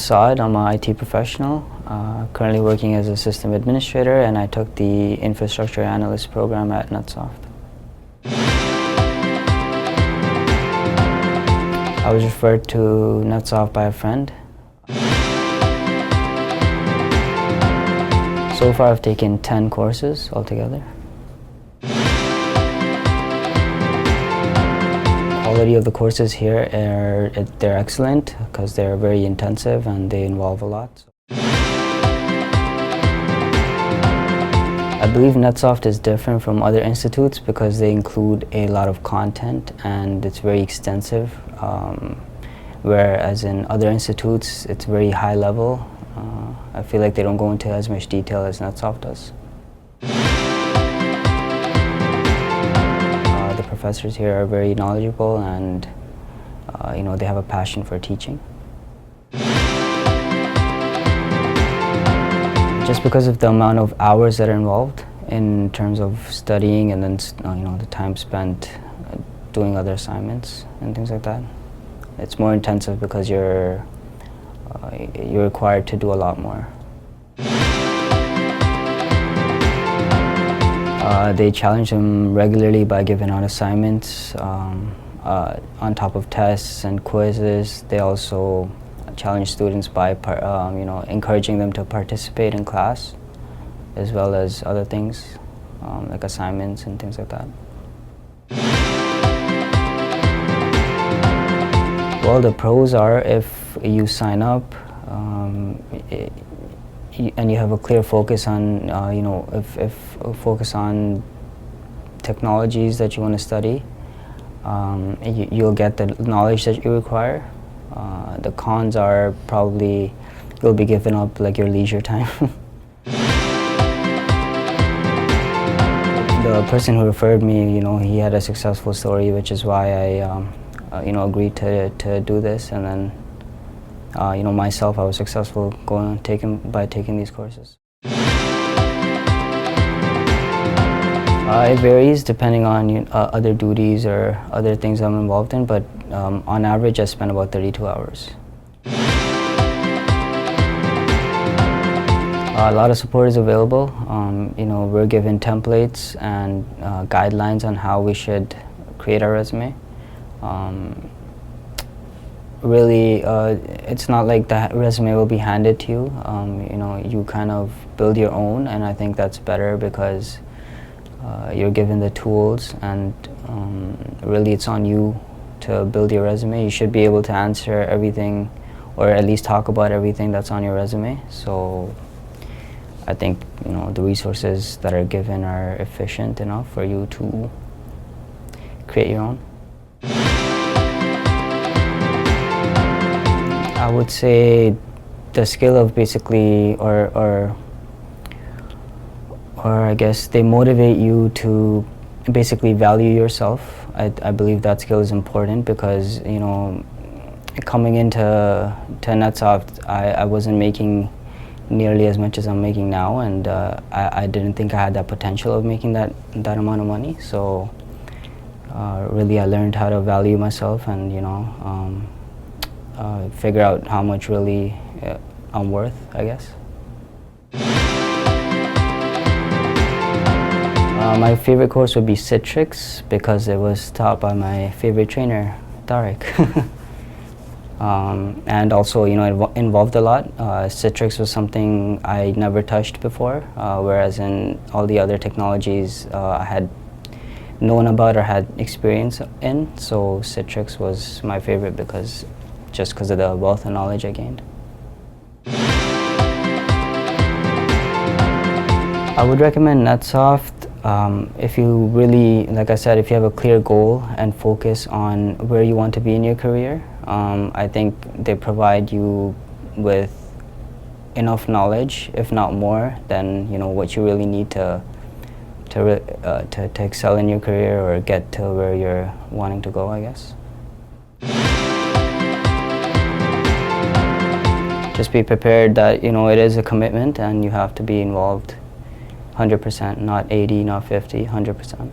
Saad. I'm an IT professional, currently working as a system administrator, and I took the Infrastructure Analyst Program at NetSoft. I was referred to NetSoft by a friend. So far I've taken 10 courses altogether. Quality of the courses here they're excellent because they're very intensive and they involve a lot. I believe NetSoft is different from other institutes because they include a lot of content and it's very extensive, whereas in other institutes it's very high level. I feel like they don't go into as much detail as NetSoft does. The professors here are very knowledgeable and they have a passion for teaching. Just because of the amount of hours that are involved in terms of studying and then the time spent doing other assignments and things like that. It's more intensive because you're required to do a lot more. They challenge them regularly by giving out assignments on top of tests and quizzes. They also challenge students by encouraging them to participate in class, as well as other things like assignments and things like that. Well, the pros are if you sign up and you have a clear focus on, focus on technologies that you want to study, you'll get the knowledge that you require. The cons are probably you'll be giving up like your leisure time. The person who referred me, he had a successful story, which is why I, agreed to do this, and then, myself, I was successful by taking these courses. It varies depending on other duties or other things I'm involved in, but on average I spend about 32 hours. A lot of support is available. We're given templates and guidelines on how we should create our resume. Really, it's not like the resume will be handed to you. You kind of build your own, and I think that's better because you're given the tools, and really it's on you to build your resume. You should be able to answer everything, or at least talk about everything that's on your resume. So I think the resources that are given are efficient enough for you to create your own. I would say the skill of basically, or I guess they motivate you to basically value yourself. I believe that skill is important because coming into NetSoft, I wasn't making nearly as much as I'm making now, and I didn't think I had that potential of making that amount of money. So really I learned how to value myself and figure out how much really I'm worth, I guess. My favorite course would be Citrix because it was taught by my favorite trainer, Tariq. And also, it involved a lot. Citrix was something I never touched before, whereas in all the other technologies I had known about or had experience in. So Citrix was my favorite because of the wealth of knowledge I gained. I would recommend NetSoft if you really, like I said, if you have a clear goal and focus on where you want to be in your career. I think they provide you with enough knowledge, if not more, than what you really need to excel in your career or get to where you're wanting to go, I guess. Just be prepared that it is a commitment and you have to be involved 100%, not 80, not 50, 100%.